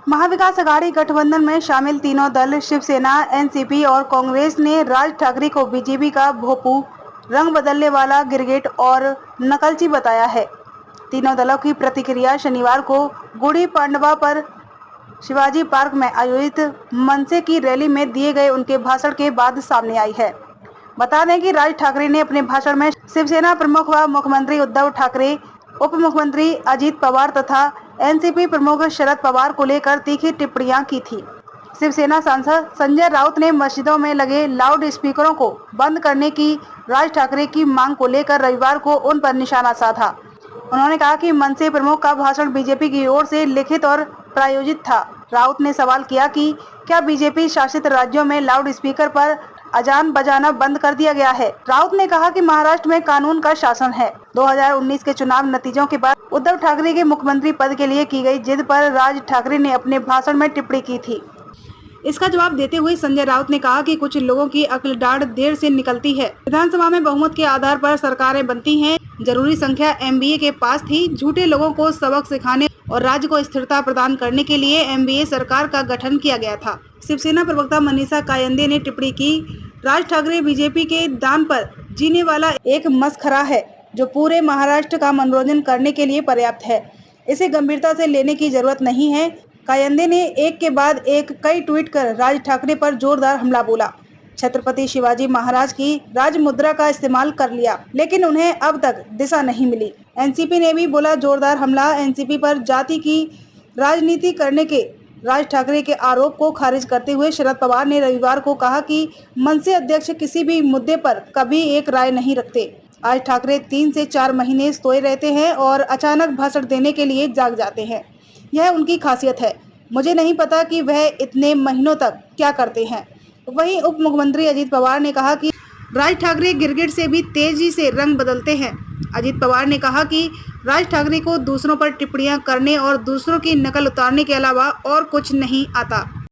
महाविकास आघाड़ी गठबंधन में शामिल तीनों दल शिवसेना, एनसीपी और कांग्रेस ने राज ठाकरे को बीजेपी का भोपू, रंग बदलने वाला गिरगिट और नकलची बताया है। तीनों दलों की प्रतिक्रिया शनिवार को गुड़ी पांडवा पर शिवाजी पार्क में आयोजित मनसे की रैली में दिए गए उनके भाषण के बाद सामने आई है। बता दें कि राज ठाकरे ने अपने भाषण में शिवसेना प्रमुख व मुख्यमंत्री उद्धव ठाकरे, उप मुख्यमंत्री अजित पवार तथा एनसीपी प्रमुख शरद पवार को लेकर तीखी टिप्पणियां की थी। शिवसेना सांसद संजय राउत ने मस्जिदों में लगे लाउड स्पीकरों को बंद करने की राज ठाकरे की मांग को लेकर रविवार को उन पर निशाना साधा। उन्होंने कहा कि मनसे प्रमुख का भाषण बीजेपी की ओर से लिखित और प्रायोजित था। राउत ने सवाल किया कि क्या बीजेपी शासित राज्यों में लाउड स्पीकर पर अजान बजाना बंद कर दिया गया है। राउत ने कहा कि महाराष्ट्र में कानून का शासन है। 2019 के चुनाव नतीजों के बाद उद्धव ठाकरे के मुख्यमंत्री पद के लिए की गई जिद पर राज ठाकरे ने अपने भाषण में टिप्पणी की थी। इसका जवाब देते हुए संजय राउत ने कहा कि कुछ लोगों की अक्ल डांड देर से निकलती है। विधानसभा में बहुमत के आधार पर सरकारें बनती हैं। जरूरी संख्या एमबीए के पास थी। झूठे लोगों को सबक सिखाने और राज्य को स्थिरता प्रदान करने के लिए एमबीए सरकार का गठन किया गया था। शिवसेना प्रवक्ता मनीषा कायंदे ने टिप्पणी की, राज ठाकरे बीजेपी के दान पर जीने वाला एक मस्खरा है जो पूरे महाराष्ट्र का मनोरंजन करने के लिए पर्याप्त है। इसे गंभीरता से लेने की जरूरत नहीं है। कायंदे ने एक के बाद एक कई ट्वीट कर राज ठाकरे पर जोरदार हमला बोला। छत्रपति शिवाजी महाराज की राज मुद्रा का इस्तेमाल कर लिया, लेकिन उन्हें अब तक दिशा नहीं मिली। एनसीपी ने भी बोला जोरदार हमला। एनसीपी पर जाति की राजनीति करने के राज ठाकरे के आरोप को खारिज करते हुए शरद पवार ने रविवार को कहा कि मनसे अध्यक्ष किसी भी मुद्दे पर कभी एक राय नहीं रखते। आज ठाकरे 3 से 4 महीने सोए रहते हैं और अचानक भाषण देने के लिए जाग जाते हैं। यह उनकी खासियत है। मुझे नहीं पता कि वह इतने महीनों तक क्या करते हैं। वहीं उप मुख्यमंत्री अजित पवार ने कहा कि राज ठाकरे गिरगिट से भी तेजी से रंग बदलते हैं। अजित पवार ने कहा कि राज ठाकरे को दूसरों पर टिप्पणियां करने और दूसरों की नकल उतारने के अलावा और कुछ नहीं आता।